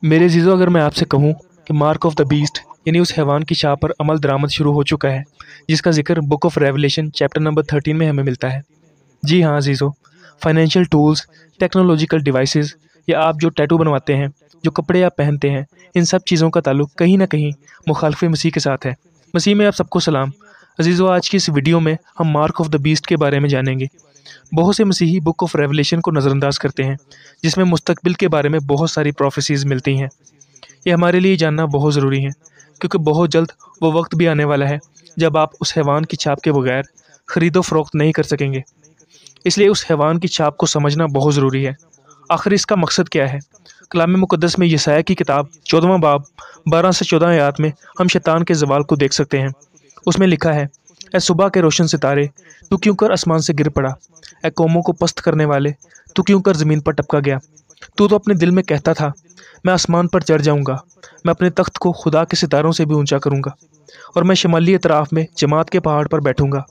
मेरे अजीज़ों, अगर मैं आपसे कहूँ कि मार्क ऑफ द बीस्ट यानी उस हैवान की शाह पर अमल दरामद शुरू हो चुका है, जिसका जिक्र book of revelation chapter number 13 में हमें मिलता है। जी हाँ अजीज़ों, फाइनेंशियल टूल्स, टेक्नोलॉजिकल डिवाइसेस या आप जो टैटू बनवाते हैं, जो कपड़े आप पहनते हैं, इन सब चीज़ों का ताल्लुक कहीं ना कहीं मुखालफ मसीह के साथ है। मसीह में आप सबको सलाम। अजीज़ों, आज की इस वीडियो में हम मार्क ऑफ द बीस्ट के बारे में जानेंगे। बहुत से मसीही बुक ऑफ रेवलेशन को नज़रअंदाज करते हैं, जिसमें मुस्तकबिल के बारे में बहुत सारी प्रोफेसीज मिलती हैं। ये हमारे लिए जानना बहुत ज़रूरी है, क्योंकि बहुत जल्द वो वक्त भी आने वाला है जब आप उस हैवान की छाप के बगैर ख़रीदो फ़रोख्त नहीं कर सकेंगे। इसलिए उस हैवान की छाप को समझना बहुत ज़रूरी है। आखिर इसका मकसद क्या है? कलाम मुक़द्दस में यशायाह की किताब 14वां बाब 12 से 14 आयत में हम शैतान के ज़वाल को देख सकते हैं। उसमें लिखा है, ए सुबह के रोशन सितारे, तू क्यों कर आसमान से गिर पड़ा? ए कौमों को पस्त करने वाले, तू क्यों कर ज़मीन पर टपका गया? तू तो अपने दिल में कहता था, मैं आसमान पर चढ़ जाऊंगा, मैं अपने तख्त को खुदा के सितारों से भी ऊंचा करूंगा, और मैं शमाली अतराफ में जमात के पहाड़ पर बैठूंगा,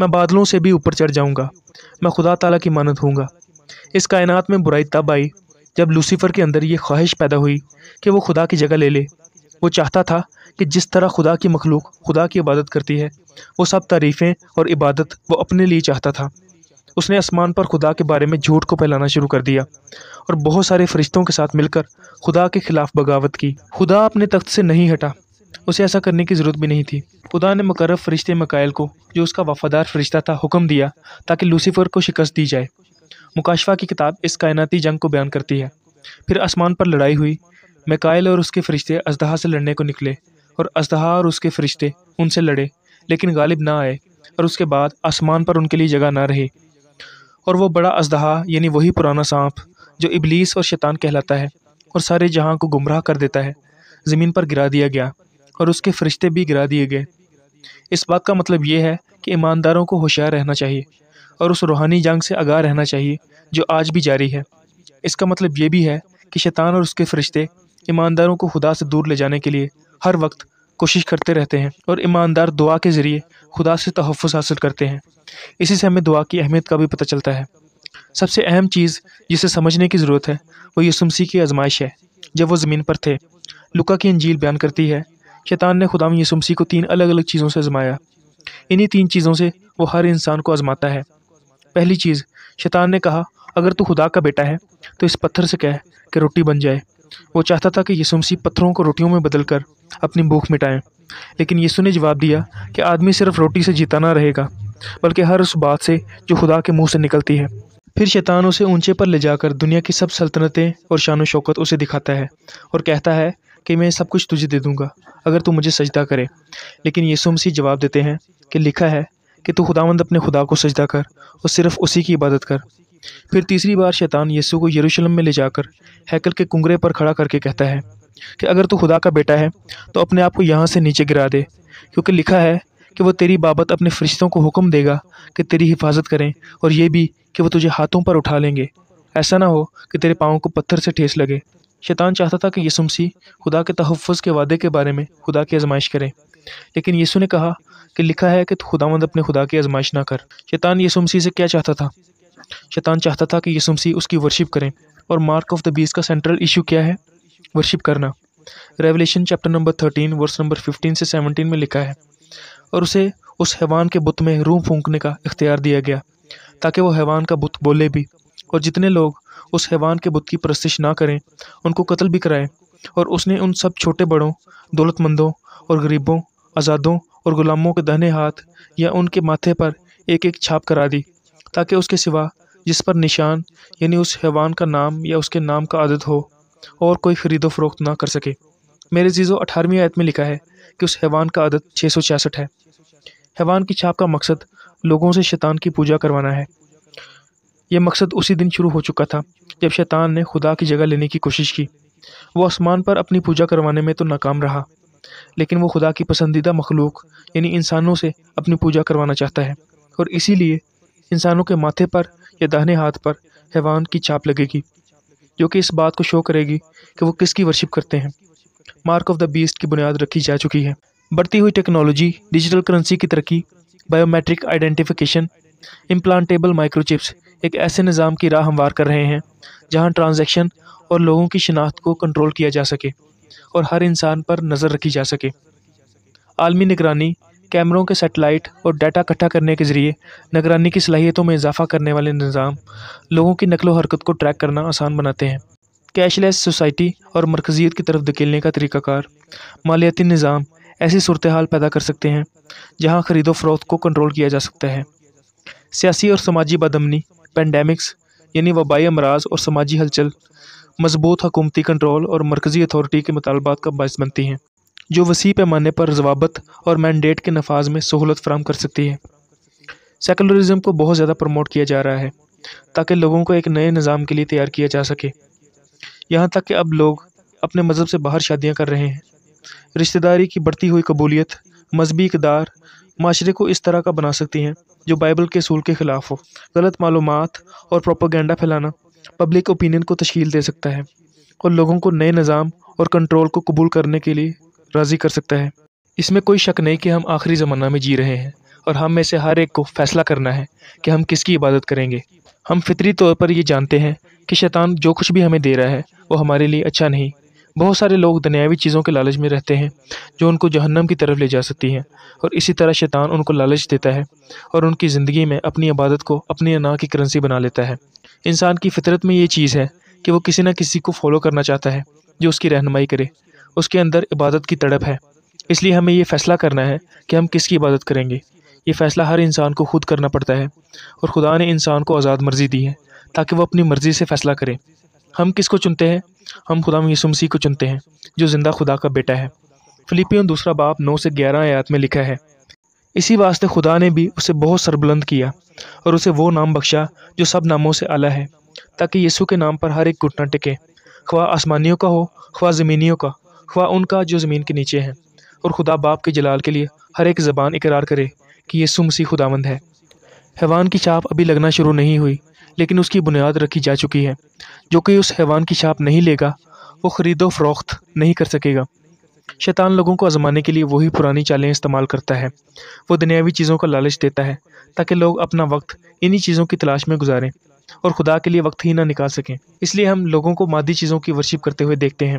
मैं बादलों से भी ऊपर चढ़ जाऊंगा, मैं खुदा ताला की मानद होऊंगा। इस कायनात में बुराई तब आई जब लूसीफर के अंदर ये ख्वाहिश पैदा हुई कि वो खुदा की जगह ले ले। वो चाहता था कि जिस तरह खुदा की मखलूक खुदा की इबादत करती है, वो सब तारीफ़ें और इबादत वो अपने लिए चाहता था। उसने आसमान पर खुदा के बारे में झूठ को फैलाना शुरू कर दिया और बहुत सारे फरिश्तों के साथ मिलकर खुदा के खिलाफ बगावत की। खुदा अपने तख्त से नहीं हटा, उसे ऐसा करने की ज़रूरत भी नहीं थी। खुदा ने मुकर्रब फरिश्ते मिकाएल को, जो उसका वफादार फरिश्ता था, हुक्म दिया ताकि लूसीफर को शिकस्त दी जाए। मुकाशफा की किताब इस कायनाती जंग को बयान करती है। फिर आसमान पर लड़ाई हुई। मिकाएल और उसके फरिश्ते अजदहा से लड़ने को निकले और अजदहा और उसके फरिश्ते उनसे लड़े, लेकिन गालिब ना आए, और उसके बाद आसमान पर उनके लिए जगह ना रही। और वो बड़ा अजदहा यानी वही पुराना सांप जो इबलीस और शैतान कहलाता है और सारे जहां को गुमराह कर देता है, ज़मीन पर गिरा दिया गया और उसके फरिश्ते भी गिरा दिए गए। इस बात का मतलब ये है कि ईमानदारों को होशियार रहना चाहिए और उस रूहानी जंग से आगाह रहना चाहिए जो आज भी जारी है। इसका मतलब ये भी है कि शैतान और उसके फरिश्ते ईमानदारों को खुदा से दूर ले जाने के लिए हर वक्त कोशिश करते रहते हैं, और ईमानदार दुआ के ज़रिए खुदा से तहफ़्फ़ुज़ हासिल करते हैं। इसी से हमें दुआ की अहमियत का भी पता चलता है। सबसे अहम चीज़ जिसे समझने की ज़रूरत है वो यीशु मसीह की आजमाइश है जब वो ज़मीन पर थे। लूका की इंजील बयान करती है, शैतान ने खुदावंद यीशु मसीह को 3 अलग अलग चीज़ों से आजमाया। इन्हीं 3 चीज़ों से वो हर इंसान को आजमाता है। पहली चीज़, शैतान ने कहा, अगर तू खुदा का बेटा है तो इस पत्थर से कह कि रोटी बन जाए। वो चाहता था कि यीशु मसीह पत्थरों को रोटियों में बदल कर अपनी भूख मिटाएं, लेकिन यीशु ने जवाब दिया कि आदमी सिर्फ रोटी से जीता ना रहेगा, बल्कि हर उस बात से जो खुदा के मुंह से निकलती है। फिर शैतान उसे ऊंचे पर ले जाकर दुनिया की सब सल्तनतें और शान शौकत उसे दिखाता है और कहता है कि मैं सब कुछ तुझे दे दूंगा अगर तू मुझे सजदा करे। लेकिन यीशु मसीह जवाब देते हैं कि लिखा है कि तू खुदावंद अपने खुदा को सजदा कर और सिर्फ उसी की इबादत कर। फिर तीसरी बार शैतान यीशु को यरूशलेम में ले जाकर हैकल के कुंगरे पर खड़ा करके कहता है कि अगर तू खुदा का बेटा है तो अपने आप को यहाँ से नीचे गिरा दे, क्योंकि लिखा है कि वो तेरी बाबत अपने फरिश्तों को हुक्म देगा कि तेरी हिफाजत करें, और ये भी कि वो तुझे हाथों पर उठा लेंगे, ऐसा ना हो कि तेरे पाँव को पत्थर से ठेस लगे। शैतान चाहता था कि यीशु मसीह खुदा के तहफ़्फ़ुज़ के वादे के बारे में खुदा की आजमाइश करें, लेकिन यीशु ने कहा कि लिखा है कि तू खुदावंद अपने खुदा की आजमाइश ना कर। शैतान यीशु मसीह से क्या चाहता था? शैतान चाहता था कि यीशु मसीह उसकी वर्शिप करें, और मार्क ऑफ द बीस्ट का सेंट्रल इशू क्या है? वर्शिप करना। Revelation chapter number 13 verse number 15 से 17 में लिखा है, और उसे उस हैवान के बुत में रूह फूंकने का इख्तियार दिया गया ताकि वो हैवान का बुत बोले भी, और जितने लोग उस हैवान के बुत की परस्तिश ना करें उनको कत्ल भी कराए। और उसने उन सब छोटे बड़ों, दौलतमंदों और गरीबों, आज़ादों और गुलामों के दाहिने हाथ या उनके माथे पर एक एक छाप करा दी, ताकि उसके सिवा जिस पर निशान यानी उस हैवान का नाम या उसके नाम का आदद हो और कोई ख़रीदो फ़रोख्त ना कर सके। मेरे चीज़ों 18वीं आयत में लिखा है कि उस हैवान का आदद 666 है। हैवान की छाप का मकसद लोगों से शैतान की पूजा करवाना है। यह मकसद उसी दिन शुरू हो चुका था जब शैतान ने खुदा की जगह लेने की कोशिश की। वो आसमान पर अपनी पूजा करवाने में तो नाकाम रहा, लेकिन वो खुदा की पसंदीदा मखलूक यानी इंसानों से अपनी पूजा करवाना चाहता है, और इसीलिए इंसानों के माथे पर या दाहिने हाथ पर हैवान की छाप लगेगी, जो कि इस बात को शो करेगी कि वो किसकी वर्शिप करते हैं। मार्क ऑफ द बीस्ट की बुनियाद रखी जा चुकी है। बढ़ती हुई टेक्नोलॉजी, डिजिटल करेंसी की तरक्की, बायोमेट्रिक आइडेंटिफिकेशन, इम्प्लांटेबल माइक्रोचिप्स एक ऐसे निज़ाम की राह हमवार कर रहे हैं جہاں ٹرانزیکشن اور لوگوں کی شناخت کو کنٹرول کیا جا سکے اور ہر انسان پر نظر رکھی جا سکے۔ عالمی نگرانی، کیمروں کے سیٹلائٹ اور ڈیٹا اکٹھا کرنے کے ذریعے نگرانی کی صلاحیتوں میں اضافہ کرنے والے نظام لوگوں کی نقل و حرکت کو ٹریک کرنا آسان بناتے ہیں۔ کیش لیس سوسائٹی اور مرکزیت کی طرف دھکیلنے کا طریقہ کار، مالیاتی نظام ایسی صورتحال پیدا کر سکتے ہیں جہاں خرید و فروخت کو کنٹرول کیا جا سکتا ہے۔ سیاسی اور سماجی بدامنی، پینڈیمکس یعنی وبائی امراض اور سماجی ہلچل مضبوط حکومتی کنٹرول اور مرکزی اتھارٹی کے مطالبات کا باعث بنتی ہیں، جو وسیع پیمانے پر ضوابط اور مینڈیٹ کے نفاذ میں سہولت فراہم کر سکتی ہے۔ سیکولرزم کو بہت زیادہ پروموٹ کیا جا رہا ہے تاکہ لوگوں کو ایک نئے نظام کے لیے تیار کیا جا سکے، یہاں تک کہ اب لوگ اپنے مذہب سے باہر شادیاں کر رہے ہیں۔ رشتہ داری کی بڑھتی ہوئی قبولیت مذہبی اقدار معاشرے کو اس طرح کا بنا سکتی ہیں جو بائبل کے اصول کے خلاف ہو۔ غلط معلومات اور پروپیگنڈا پھیلانا پبلک اوپینین کو تشکیل دے سکتا ہے اور لوگوں کو نئے نظام اور کنٹرول کو قبول کرنے کے لیے راضی کر سکتا ہے۔ اس میں کوئی شک نہیں کہ ہم آخری زمانہ میں جی رہے ہیں اور ہم میں سے ہر ایک کو فیصلہ کرنا ہے کہ ہم کس کی عبادت کریں گے۔ ہم فطری طور پر یہ جانتے ہیں کہ شیطان جو کچھ بھی ہمیں دے رہا ہے وہ ہمارے لیے اچھا نہیں۔ بہت سارے لوگ دنیاوی چیزوں کے لالچ میں رہتے ہیں جو ان کو جہنم کی طرف لے جا سکتی ہیں، اور اسی طرح شیطان ان کو لالچ دیتا ہے اور ان کی زندگی میں اپنی عبادت کو اپنی انا کی کرنسی بنا لیتا ہے۔ انسان کی فطرت میں یہ چیز ہے کہ وہ کسی نہ کسی کو فالو کرنا چاہتا ہے جو اس کی رہنمائی کرے۔ اس کے اندر عبادت کی تڑپ ہے، اس لیے ہمیں یہ فیصلہ کرنا ہے کہ ہم کس کی عبادت کریں گے۔ یہ فیصلہ ہر انسان کو خود کرنا پڑتا ہے، اور خدا نے انسان کو آزاد مرضی دی ہے تاکہ وہ اپنی مرضی سے فیصلہ کرے۔ ہم کس کو چنتے ہیں؟ ہم خدا یسوع مسیح کو چنتے ہیں جو زندہ خدا کا بیٹا ہے۔ فلیپیوں 2 باب 9 سے 11 آیات میں لکھا ہے، اسی واسطے خدا نے بھی اسے بہت سربلند کیا اور اسے وہ نام بخشا جو سب ناموں سے اعلیٰ ہے، تاکہ یسوع کے نام پر ہر ایک گھٹنا ٹکے، خواہ آسمانیوں کا ہو خواہ زمینیوں کا، خواہ ان کا جو زمین کے نیچے ہیں، اور خدا باپ کے جلال کے لیے ہر ایک زبان اقرار کرے کہ یسوع مسیح خداوند ہے۔ حیوان کی چھاپ ابھی لگنا شروع نہیں ہوئی، لیکن اس کی بنیاد رکھی جا چکی ہے۔ جو کوئی اس حیوان کی چھاپ نہیں لے گا وہ خرید و فروخت نہیں کر سکے گا۔ شیطان لوگوں کو آزمانے کے لیے وہی پرانی چالیں استعمال کرتا ہے۔ وہ دنیاوی چیزوں کا لالچ دیتا ہے تاکہ لوگ اپنا وقت انہی چیزوں کی تلاش میں گزاریں اور خدا کے لیے وقت ہی نہ نکال سکیں۔ اس لیے ہم لوگوں کو مادی چیزوں کی ورشپ کرتے ہوئے دیکھتے ہیں۔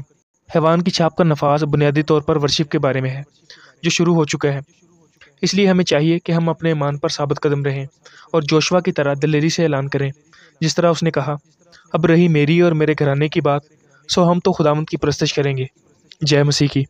حیوان کی چھاپ کا نفاذ بنیادی طور پر ورشپ کے بارے میں ہے جو شروع ہو چکا ہے۔ اس لیے ہمیں چاہیے کہ ہم اپنے ایمان پر ثابت قدم رہیں اور جوشوا کی طرح دلیری سے اعلان کریں، جس طرح اس نے کہا، اب رہی میری اور میرے گھرانے کی بات، سو ہم تو خداوند کی پرستش کریں گے۔ جے مسیح کی۔